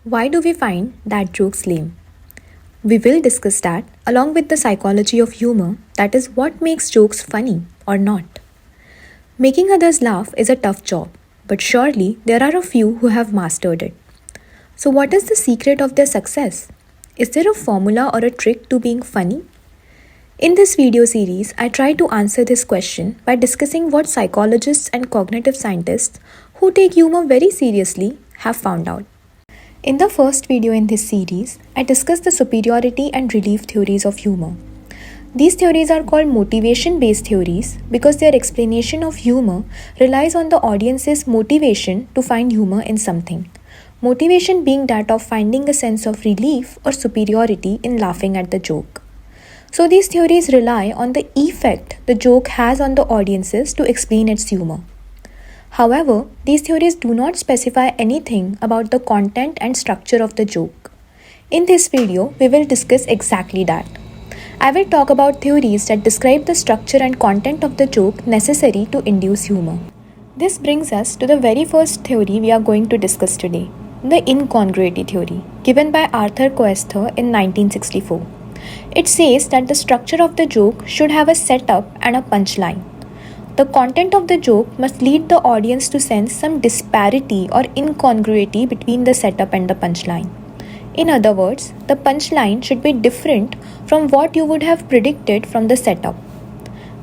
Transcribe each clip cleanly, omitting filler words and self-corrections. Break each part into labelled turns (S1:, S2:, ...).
S1: Why do we find that jokes lame? We will discuss that along with the psychology of humor, that is, what makes jokes funny or not. Making others laugh is a tough job, but surely there are a few who have mastered it. So, what is the secret of their success? Is there a formula or a trick to being funny? In this video series, I try to answer this question by discussing what psychologists and cognitive scientists who take humor very seriously have found out. In the first video in this series, I discussed the superiority and relief theories of humor. These theories are called motivation-based theories because their explanation of humor relies on the audience's motivation to find humor in something. Motivation being that of finding a sense of relief or superiority in laughing at the joke. So these theories rely on the effect the joke has on the audiences to explain its humor. However, these theories do not specify anything about the content and structure of the joke. In this video, we will discuss exactly that. I will talk about theories that describe the structure and content of the joke necessary to induce humor. This brings us to the very first theory we are going to discuss today, the incongruity theory, given by Arthur Koestler in 1964. It says that the structure of the joke should have a setup and a punchline. The content of the joke must lead the audience to sense some disparity or incongruity between the setup and the punchline. In other words, the punchline should be different from what you would have predicted from the setup.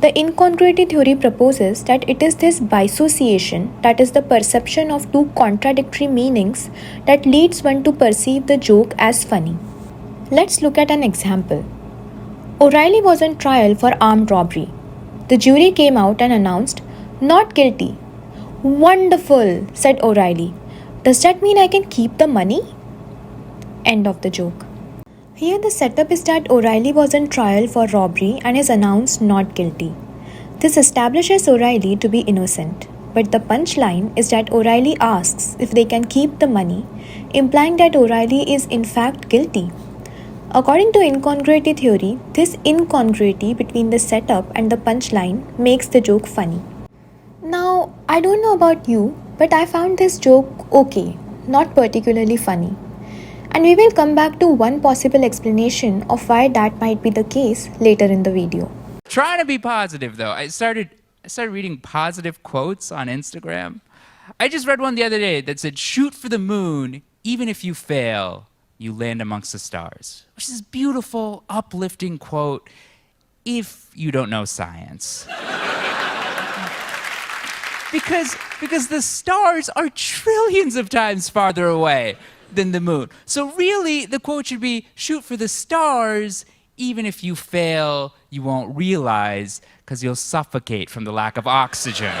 S1: The incongruity theory proposes that it is this bisociation, that is the perception of two contradictory meanings, that leads one to perceive the joke as funny. Let's look at an example. O'Reilly was on trial for armed robbery. The jury came out and announced, "Not guilty." "Wonderful," said O'Reilly. "Does that mean I can keep the money?" End of the joke. Here the setup is that O'Reilly was on trial for robbery and is announced not guilty. This establishes O'Reilly to be innocent. But the punchline is that O'Reilly asks if they can keep the money, implying that O'Reilly is in fact guilty. According to incongruity theory, this incongruity between the setup and the punchline makes the joke funny. Now, I don't know about you, but I found this joke okay, not particularly funny. And we will come back to one possible explanation of why that might be the case later in the video.
S2: Trying to be positive though. I started reading positive quotes on Instagram. I just read one the other day that said, "Shoot for the moon, even if you fail, you land amongst the stars," which is a beautiful, uplifting quote if you don't know science. because the stars are trillions of times farther away than the moon. So really, the quote should be, "Shoot for the stars, even if you fail, you won't realize because you'll suffocate from the lack of oxygen."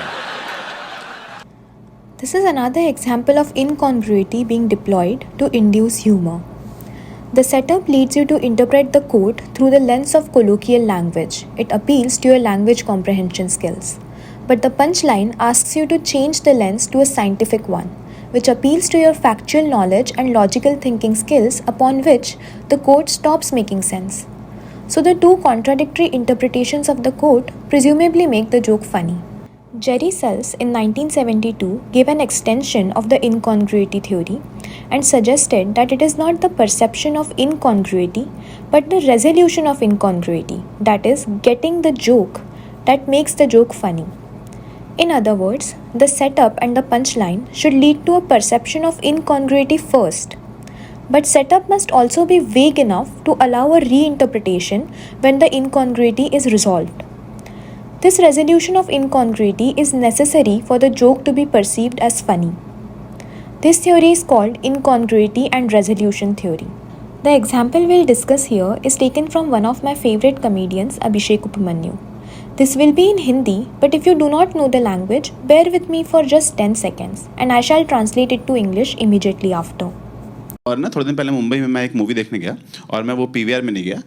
S1: This is another example of incongruity being deployed to induce humor. The setup leads you to interpret the quote through the lens of colloquial language. It appeals to your language comprehension skills. But the punchline asks you to change the lens to a scientific one, which appeals to your factual knowledge and logical thinking skills, upon which the quote stops making sense. So the two contradictory interpretations of the quote presumably make the joke funny. Jerry Sells in 1972 gave an extension of the incongruity theory and suggested that it is not the perception of incongruity but the resolution of incongruity, that is, getting the joke, that makes the joke funny. In other words, the setup and the punchline should lead to a perception of incongruity first. But setup must also be vague enough to allow a reinterpretation when the incongruity is resolved. This resolution of incongruity is necessary for the joke to be perceived as funny. This theory is called incongruity and resolution theory. The example we'll discuss here is taken from one of my favorite comedians, Abhishek Upamanyu. This will be in Hindi, but if you do not know the language, bear with me for just 10 seconds and I shall translate it to English immediately after.
S3: और ना थोड़े दिन पहले मुंबई में मैं एक movie देखने गया और मैं वो पीवीआर में नहीं गया,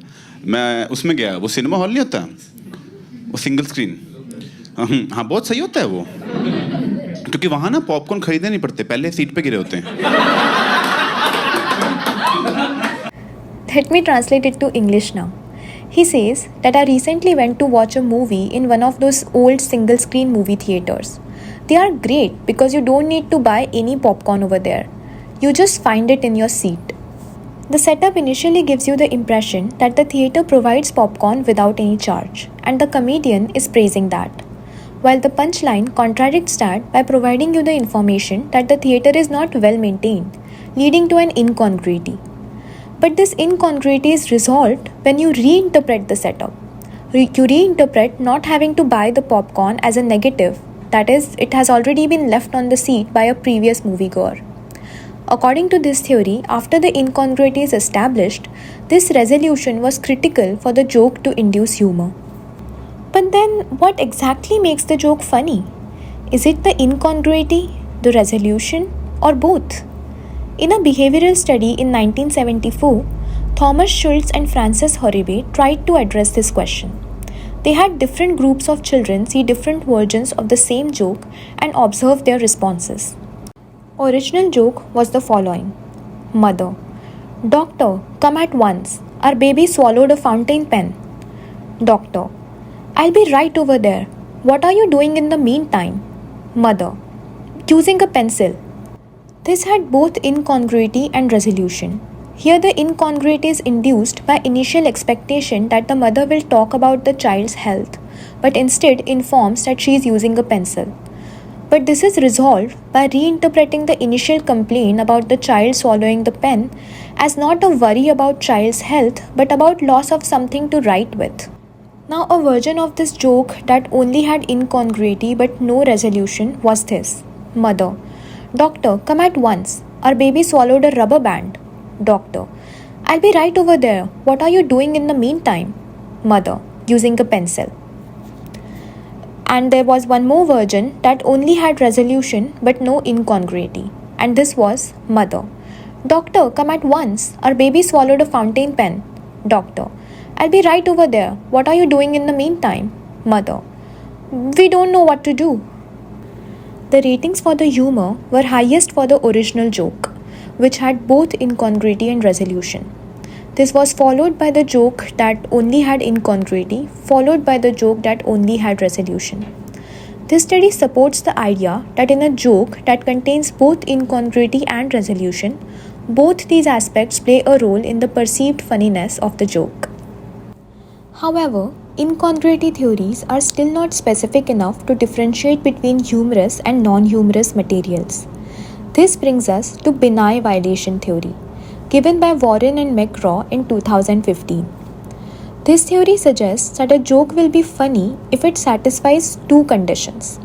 S3: मैं उसमें गया, वो सिनेमा हॉल नहीं होता, वो सिंगल स्क्रीन, हाँ बहुत सही होता है वो, क्योंकि वहाँ ना पॉपकॉर्न खरीदने नहीं पड़ते, पहले सीट पे गिरे होते हैं.
S1: Let me translate it to English now. He says that I recently went to watch a movie in one of those old single screen movie theaters. They are great because you don't need to buy any popcorn over there. You just find it in your seat. The setup initially gives you the impression that the theatre provides popcorn without any charge, and the comedian is praising that, while the punchline contradicts that by providing you the information that the theatre is not well maintained, leading to an incongruity. But this incongruity is resolved when you reinterpret the setup. You reinterpret not having to buy the popcorn as a negative, that is, it has already been left on the seat by a previous moviegoer. According to this theory, after the incongruity is established, this resolution was critical for the joke to induce humor. But then, what exactly makes the joke funny? Is it the incongruity, the resolution, or both? In a behavioral study in 1974, Thomas Schultz and Frances Horribe tried to address this question. They had different groups of children see different versions of the same joke and observe their responses. Original joke was the following. Mother: Doctor, come at once. Our baby swallowed a fountain pen. Doctor: I'll be right over there. What are you doing in the meantime? Mother: Using a pencil. This had both incongruity and resolution. Here the incongruity is induced by initial expectation that the mother will talk about the child's health, but instead informs that she is using a pencil. But this is resolved by reinterpreting the initial complaint about the child swallowing the pen as not a worry about child's health but about loss of something to write with. Now a version of this joke that only had incongruity but no resolution was this. Mother: Doctor, come at once. Our baby swallowed a rubber band. Doctor: I'll be right over there. What are you doing in the meantime? Mother: Using a pencil. And there was one more version that only had resolution but no incongruity. And this was Mother: Doctor, come at once. Our baby swallowed a fountain pen. Doctor: I'll be right over there. What are you doing in the meantime? Mother: We don't know what to do. The ratings for the humor were highest for the original joke, which had both incongruity and resolution. This was followed by the joke that only had incongruity, followed by the joke that only had resolution. This study supports the idea that in a joke that contains both incongruity and resolution, both these aspects play a role in the perceived funniness of the joke. However, incongruity theories are still not specific enough to differentiate between humorous and non-humorous materials. This brings us to benign violation theory, given by Warren and McGraw in 2015. This theory suggests that a joke will be funny if it satisfies two conditions.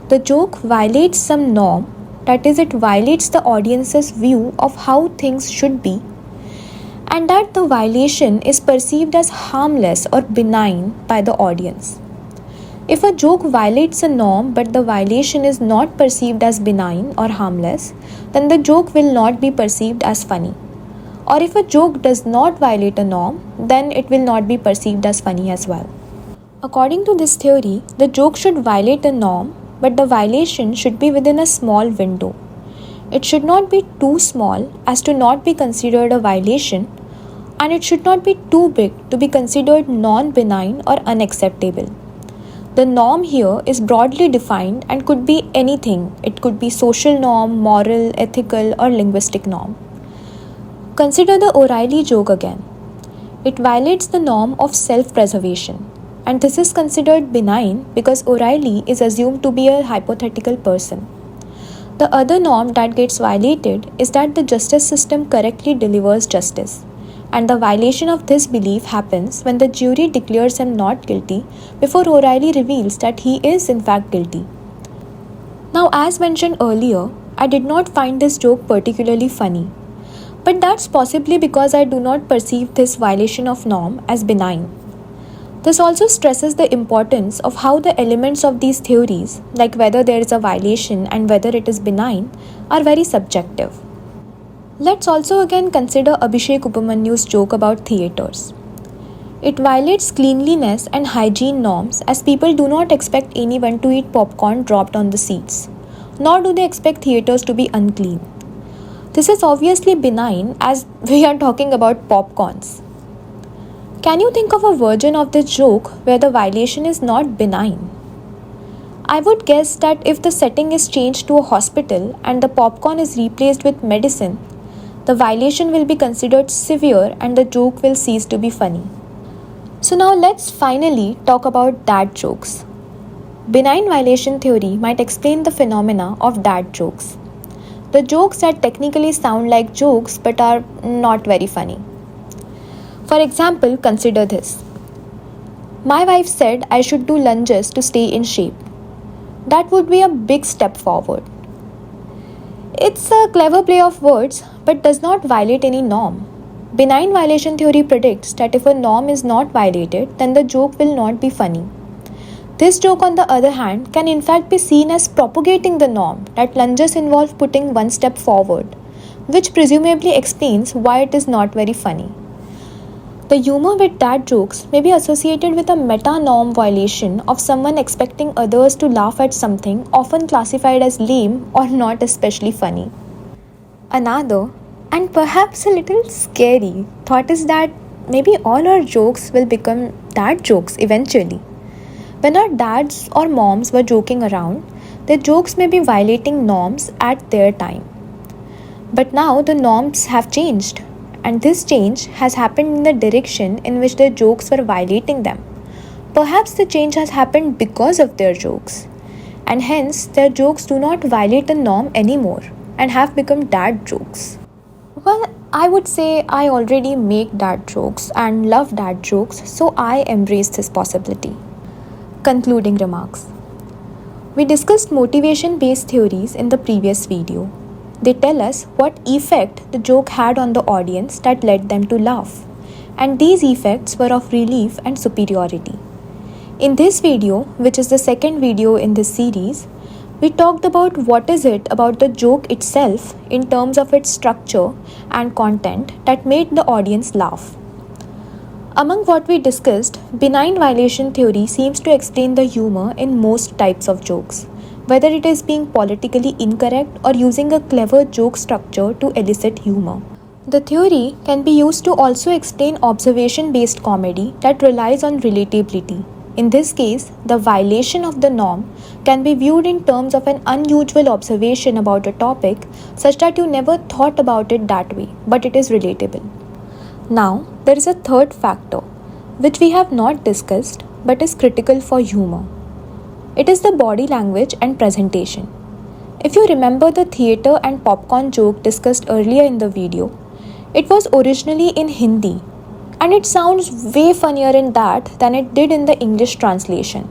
S1: The joke violates some norm, that is, it violates the audience's view of how things should be, and that the violation is perceived as harmless or benign by the audience. If a joke violates a norm but the violation is not perceived as benign or harmless, then the joke will not be perceived as funny. Or if a joke does not violate a norm, then it will not be perceived as funny as well. According to this theory, the joke should violate a norm, but the violation should be within a small window. It should not be too small as to not be considered a violation, and it should not be too big to be considered non-benign or unacceptable. The norm here is broadly defined and could be anything. It could be social norm, moral, ethical, or linguistic norm. Consider the O'Reilly joke again. It violates the norm of self-preservation, and this is considered benign because O'Reilly is assumed to be a hypothetical person. The other norm that gets violated is that the justice system correctly delivers justice, and the violation of this belief happens when the jury declares him not guilty before O'Reilly reveals that he is in fact guilty. Now, as mentioned earlier, I did not find this joke particularly funny. But that's possibly because I do not perceive this violation of norm as benign. This also stresses the importance of how the elements of these theories, like whether there is a violation and whether it is benign, are very subjective. Let's also again consider Abhishek Upamanyu's joke about theatres. It violates cleanliness and hygiene norms as people do not expect anyone to eat popcorn dropped on the seats, nor do they expect theatres to be unclean. This is obviously benign as we are talking about popcorns. Can you think of a version of this joke where the violation is not benign? I would guess that if the setting is changed to a hospital and the popcorn is replaced with medicine, the violation will be considered severe and the joke will cease to be funny. So now let's finally talk about dad jokes. Benign violation theory might explain the phenomena of dad jokes. The jokes that technically sound like jokes but are not very funny. For example, consider this. My wife said I should do lunges to stay in shape. That would be a big step forward. It's a clever play of words but does not violate any norm. Benign violation theory predicts that if a norm is not violated, then the joke will not be funny. This joke, on the other hand, can in fact be seen as propagating the norm that lunges involve putting one step forward, which presumably explains why it is not very funny. The humor with dad jokes may be associated with a meta-norm violation of someone expecting others to laugh at something often classified as lame or not especially funny. Another, and perhaps a little scary, thought is that maybe all our jokes will become dad jokes eventually. When our dads or moms were joking around, their jokes may be violating norms at their time. But now the norms have changed, and this change has happened in the direction in which their jokes were violating them. Perhaps the change has happened because of their jokes, and hence their jokes do not violate the norm anymore and have become dad jokes. Well, I would say I already make dad jokes and love dad jokes, so I embrace this possibility. Concluding remarks. We discussed motivation-based theories in the previous video. They tell us what effect the joke had on the audience that led them to laugh, and these effects were of relief and superiority. In this video, which is the second video in this series, we talked about what is it about the joke itself in terms of its structure and content that made the audience laugh. Among what we discussed, benign violation theory seems to explain the humor in most types of jokes, whether it is being politically incorrect or using a clever joke structure to elicit humor. The theory can be used to also explain observation-based comedy that relies on relatability. In this case, the violation of the norm can be viewed in terms of an unusual observation about a topic such that you never thought about it that way, but it is relatable. Now, there is a third factor, which we have not discussed but is critical for humor. It is the body language and presentation. If you remember the theatre and popcorn joke discussed earlier in the video, it was originally in Hindi, and it sounds way funnier in that than it did in the English translation.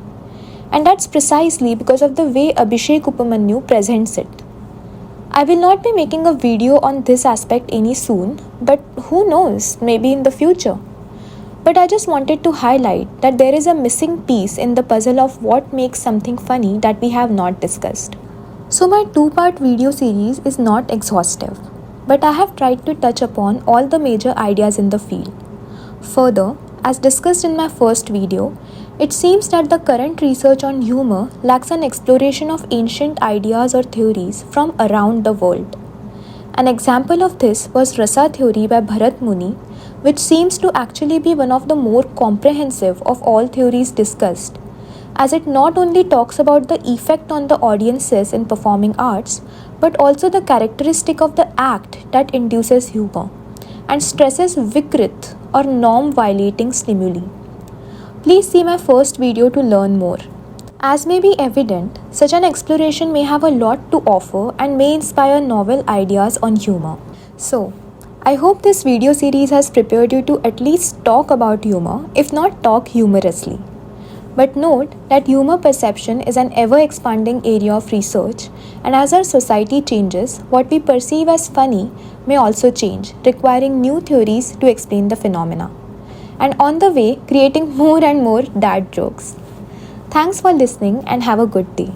S1: And that's precisely because of the way Abhishek Upamanyu presents it. I will not be making a video on this aspect any soon, but who knows, maybe in the future. But I just wanted to highlight that there is a missing piece in the puzzle of what makes something funny that we have not discussed. So my two-part video series is not exhaustive, but I have tried to touch upon all the major ideas in the field. Further, as discussed in my first video, it seems that the current research on humor lacks an exploration of ancient ideas or theories from around the world. An example of this was Rasa theory by Bharat Muni, which seems to actually be one of the more comprehensive of all theories discussed, as it not only talks about the effect on the audiences in performing arts, but also the characteristic of the act that induces humor, and stresses vikrit or norm-violating stimuli. Please see my first video to learn more. As may be evident, such an exploration may have a lot to offer and may inspire novel ideas on humor. So, I hope this video series has prepared you to at least talk about humor, if not talk humorously. But note that humor perception is an ever-expanding area of research, and as our society changes, what we perceive as funny may also change, requiring new theories to explain the phenomena. And on the way, creating more and more dad jokes. Thanks for listening and have a good day.